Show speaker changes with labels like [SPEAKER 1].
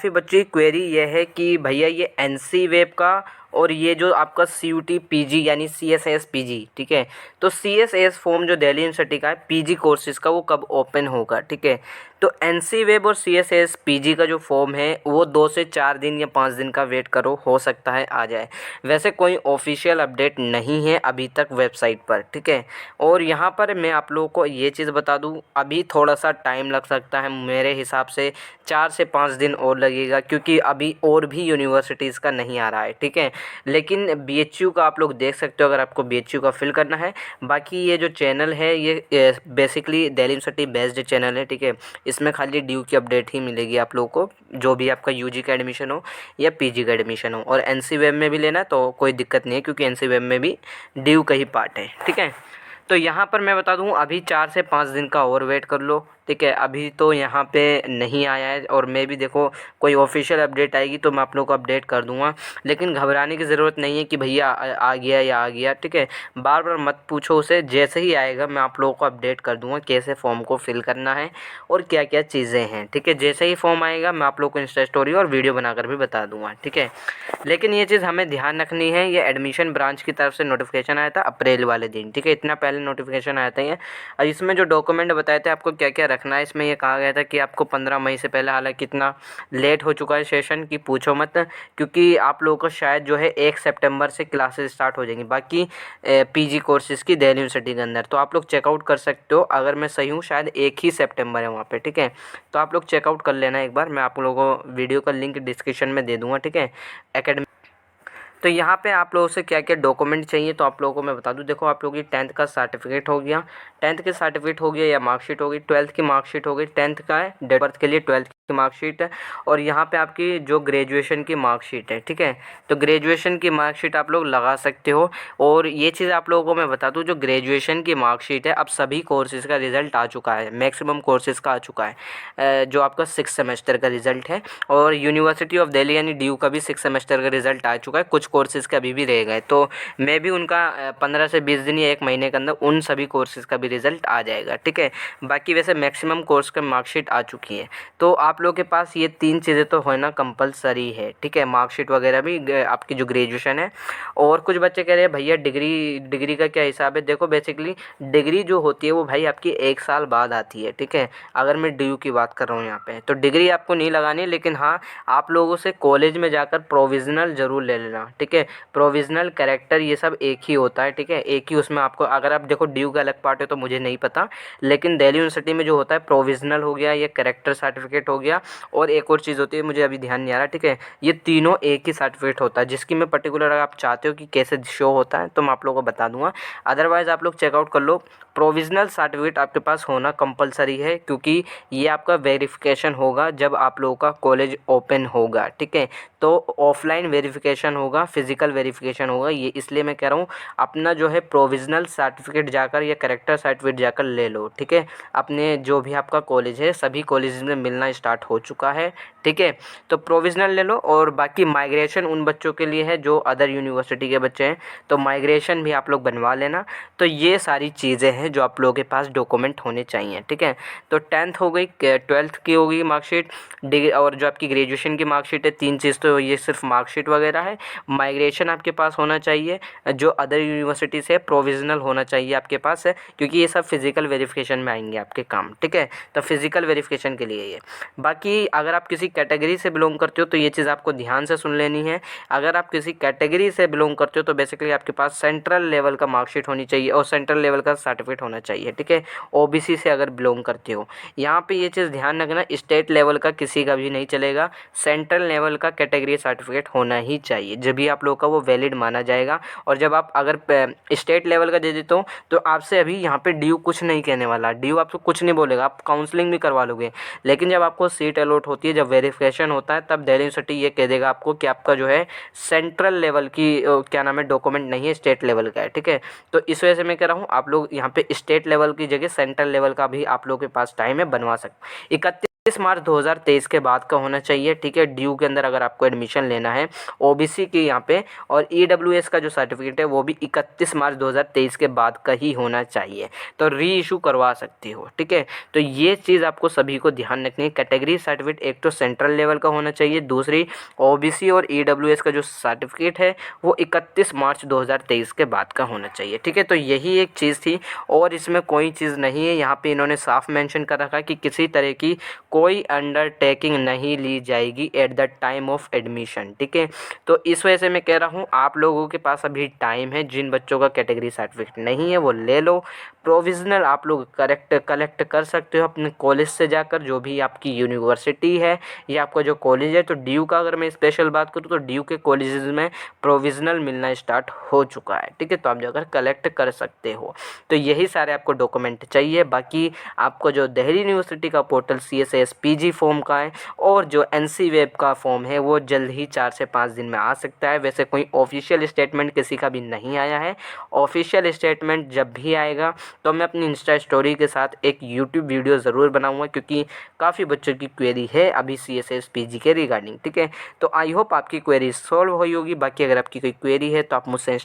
[SPEAKER 1] काफ़ी बच्चों की क्वेरी ये है कि भैया ये एनसी वेब का और ये जो आपका सीयूटी पीजी यानी सीएसएस पीजी, ठीक है। तो सीएसएस फॉर्म जो दिल्ली यूनिवर्सिटी का है पीजी कोर्सेज़ का, वो कब ओपन होगा, ठीक है। तो एनसी वेब और सीएसएस पीजी का जो फॉर्म है वो 2 से 4 दिन या 5 दिन का वेट करो, हो सकता है आ जाए। वैसे कोई ऑफिशियल अपडेट नहीं है अभी तक वेबसाइट पर, ठीक है। और यहाँ पर मैं आप लोगों को ये चीज़ बता दूँ, अभी थोड़ा सा टाइम लग सकता है, मेरे हिसाब से 4 से 5 दिन और लगेगा, क्योंकि अभी और भी यूनिवर्सिटीज़ का नहीं आ रहा है, ठीक है। लेकिन बीएचयू का आप लोग देख सकते हो अगर आपको बीएचयू का फिल करना है। बाकी ये जो चैनल है ये basically Delhi university based channel है, ठीक है। इसमें खाली ड्यू की अपडेट ही मिलेगी आप लोगों को, जो भी आपका यूजी का एडमिशन हो या पीजी का एडमिशन हो। और एनसी वेब में भी लेना है तो कोई दिक्कत नहीं है, क्योंकि एनसी वेब में भी ड्यू का ही पार्ट है, ठीक है। तो यहाँ पर मैं बता दूँ अभी 4 से 5 दिन का और वेट कर लो, ठीक है। अभी तो यहाँ पे नहीं आया है, और मैं भी देखो कोई ऑफिशियल अपडेट आएगी तो मैं आप लोग को अपडेट कर दूँगा। लेकिन घबराने की ज़रूरत नहीं है कि भैया आ गया या आ गया, ठीक है। बार बार मत पूछो उसे, जैसे ही आएगा मैं आप लोगों को अपडेट कर दूँगा कैसे फॉर्म को फिल करना है और क्या क्या चीज़ें हैं, ठीक है। जैसे ही फॉर्म आएगा मैं आप लोग को इंस्टा स्टोरी और वीडियो बनाकर भी बता दूँगा, ठीक है। लेकिन ये चीज़ हमें ध्यान रखनी है, ये एडमिशन ब्रांच की तरफ से नोटिफिकेशन आया था अप्रैल वाले दिन, ठीक है। इतना पहले नोटिफिकेशन आया था ये। और इसमें जो डॉक्यूमेंट बताए थे आपको क्या क्या रखना है, इसमें ये कहा गया था कि आपको 15 मई से पहले, हालांकि इतना लेट हो चुका है सेशन कि पूछो मत, क्योंकि आप लोगों को शायद जो है 1 सितंबर से क्लासेस स्टार्ट हो जाएंगी बाकी पीजी कोर्सेज़ की दिल्ली यूनिवर्सिटी के अंदर। तो आप लोग चेकआउट कर सकते हो, अगर मैं सही हूँ शायद 1 ही सितंबर है वहाँ पे, ठीक है। तो आप लोग चेकआउट कर लेना एक बार, मैं आप लोगों को वीडियो का लिंक डिस्क्रिप्शन में दे दूँगा, ठीक है। एकेडमी तो यहाँ पे आप लोगों से क्या क्या डॉक्यूमेंट चाहिए तो आप लोगों को मैं बता दूँ। देखो आप लोगों की 10th का सर्टिफिकेट हो गया, 10th के सर्टिफिकेट हो गया या मार्कशीट हो गई, 12th की मार्कशीट हो गई, 10th का है डेट बर्थ के लिए 12th की मार्कशीट है, और यहाँ पे आपकी जो ग्रेजुएशन की मार्कशीट है, ठीक है। तो ग्रेजुएशन की मार्कशीट आप लोग लगा सकते हो। और ये चीज़ आप लोगों को मैं बता दूँ, जो ग्रेजुएशन की मार्कशीट है अब सभी कोर्सेज़ का रिज़ल्ट आ चुका है, मैक्सिमम कोर्सेज़ का आ चुका है, जो आपका 6 सेमेस्टर का रिज़ल्ट है। और यूनिवर्सिटी ऑफ दिल्ली यानी ड्यू का भी 6 सेमेस्टर का रिज़ल्ट आ चुका है, कुछ कोर्सेज़ के अभी भी रह गए। तो मैं भी उनका 15 से 20 दिन या 1 महीने के अंदर उन सभी कोर्सेज़ का भी रिज़ल्ट आ जाएगा, ठीक है। बाकी वैसे मैक्सिमम कोर्स का मार्कशीट आ चुकी है। तो आप लोग के पास ये 3 चीज़ें तो होना कंपलसरी है, ठीक है। मार्कशीट वगैरह भी, आपकी जो ग्रेजुएशन है। और कुछ बच्चे कह रहे हैं भैया डिग्री का क्या हिसाब है। देखो बेसिकली डिग्री जो होती है वो भाई आपकी 1 साल बाद आती है, ठीक है। अगर मैं ड्यू की बात कर रहा हूँ यहाँ पे, तो डिग्री आपको नहीं लगानी, लेकिन हाँ आप लोगों से कॉलेज में जाकर प्रोविज़नल ज़रूर ले लेना, ठीक है। प्रोविज़नल कैरेक्टर ये सब एक ही होता है, ठीक है। एक ही उसमें आपको, अगर आप देखो ड्यू का अलग पार्ट है तो मुझे नहीं पता, लेकिन दिल्ली यूनिवर्सिटी में जो होता है प्रोविज़नल हो गया, ये कैरेक्टर सर्टिफिकेट हो गया, और एक और चीज़ होती है मुझे अभी ध्यान नहीं आ रहा, ठीक है। ये तीनों एक ही सर्टिफिकेट होता है, जिसकी मैं पर्टिकुलर अगर आप चाहते हो कि कैसे शो होता है तो मैं आप लोगों को बता दूंगा। अदरवाइज़ आप लोग चेकआउट कर लो, प्रोविज़नल सर्टिफिकेट आपके पास होना कंपलसरी है, क्योंकि ये आपका वेरिफिकेशन होगा जब आप लोगों का कॉलेज ओपन होगा, ठीक है। तो ऑफलाइन वेरिफिकेशन होगा, फिजिकल वेरिफिकेशन होगा, ये इसलिए मैं कह रहा हूँ अपना जो है प्रोविज़नल सर्टिफिकेट जाकर या कैरेक्टर सर्टिफिकेट जाकर ले लो, ठीक है। अपने जो भी आपका कॉलेज है सभी कॉलेज में मिलना स्टार्ट हो चुका है, ठीक है। तो प्रोविज़नल ले लो। और बाकी माइग्रेशन उन बच्चों के लिए है जो अदर यूनिवर्सिटी के बच्चे हैं, तो माइग्रेशन भी आप लोग बनवा लेना। तो ये सारी चीज़ें हैं जो आप लोगों के पास डॉक्यूमेंट होने चाहिए, ठीक है। तो 10th हो गई, 12th की हो गई मार्कशीट, डिग्री, और जो आपकी ग्रेजुएशन की मार्कशीट है, 3 चीज़ तो ये सिर्फ मार्कशीट वगैरह है। माइग्रेशन आपके पास होना चाहिए, जो अदर यूनिवर्सिटी से प्रोविज़नल होना चाहिए आपके पास है, क्योंकि ये सब फिजिकल वेरिफिकेशन में आएंगे आपके काम, ठीक है। तो फिजिकल वेरिफिकेशन के लिए ये। बाकी अगर आप किसी कैटेगरी से बिलोंग करते हो तो ये चीज़ आपको ध्यान से सुन लेनी है। अगर आप किसी कैटेगरी से बिलोंग करते हो तो बेसिकली आपके पास सेंट्रल लेवल का मार्कशीट होनी चाहिए और सेंट्रल लेवल का सर्टिफिकेट होना चाहिए, ठीक है। ओबीसी से अगर बिलोंग करते हो, यहाँ पे ये चीज़ ध्यान रखना, स्टेट लेवल का किसी का भी नहीं चलेगा, सेंट्रल लेवल का कैटेगरी सर्टिफिकेट होना ही चाहिए, जब भी आप लोग का वो वैलिड माना जाएगा। और जब आप अगर स्टेट लेवल का दे देते हो तो आपसे अभी यहाँ पे ड्यू कुछ नहीं कहने वाला, ड्यू आपको कुछ नहीं बोलेगा, आप काउंसलिंग भी करवा लोगे। लेकिन जब आपको सीट अलॉट होती है, जब वेरिफिकेशन होता है, तब दिल्ली यूनिवर्सिटी ये कह देगा आपको कि आपका जो है सेंट्रल लेवल की क्या नाम है डॉक्यूमेंट नहीं है, स्टेट लेवल का है, ठीक है। तो इस वजह से मैं कह रहा हूँ आप लोग यहाँ पे स्टेट लेवल की जगह सेंट्रल लेवल का भी आप लोगों के पास टाइम है, बनवा सकते 31 मार्च 2023 के बाद का होना चाहिए, ठीक है। ड्यू के अंदर अगर आपको एडमिशन लेना है ओबीसी की यहाँ पे, और ईडब्ल्यूएस का जो सर्टिफिकेट है वो भी 31 मार्च 2023 के बाद का ही होना चाहिए, तो री इशू करवा सकती हो, ठीक है। तो ये चीज़ आपको सभी को ध्यान रखनी है। कैटेगरी सर्टिफिकेट एक तो सेंट्रल लेवल का होना चाहिए, दूसरी ओबीसी और ईडब्ल्यूएस का जो सर्टिफिकेट है वो 31 मार्च 2023 के बाद का होना चाहिए, ठीक है। तो यही एक चीज़ थी और इसमें कोई चीज़ नहीं है। यहाँ पे इन्होंने साफ मेंशन कर रखा है कि किसी तरह की कोई अंडरटेकिंग नहीं ली जाएगी at the time of admission, ठीक है। तो इस वजह से मैं कह रहा हूँ आप लोगों के पास अभी टाइम है, जिन बच्चों का कैटेगरी सर्टिफिकेट नहीं है वो ले लो। प्रोविज़नल आप लोग कलेक्ट कर सकते हो अपने कॉलेज से जाकर, जो भी आपकी यूनिवर्सिटी है या आपका जो कॉलेज है। तो ड्यू का अगर मैं स्पेशल बात करूँ तो ड्यू के कॉलेजेस में प्रोविज़नल मिलना स्टार्ट हो चुका है, ठीक है। तो आप जाकर कलेक्ट कर सकते हो। तो यही सारे आपको डॉक्यूमेंट चाहिए। बाकी आपको जो दिल्ली यूनिवर्सिटी का पोर्टल CSAS PG फॉर्म का है और जो NC वेब का फॉर्म है वो जल्द ही 4 से 5 दिन में आ सकता है। वैसे कोई ऑफिशियल स्टेटमेंट किसी का भी नहीं आया है। ऑफिशियल स्टेटमेंट जब भी आएगा तो मैं अपनी इंस्टा स्टोरी के साथ एक यूट्यूब वीडियो ज़रूर बनाऊंगा, क्योंकि काफ़ी बच्चों की क्वेरी है अभी CSAS PG के रिगार्डिंग, ठीक है। तो आई होप आपकी क्वेरी सॉल्व हुई होगी। बाकी अगर आपकी कोई क्वेरी है तो आप मुझसे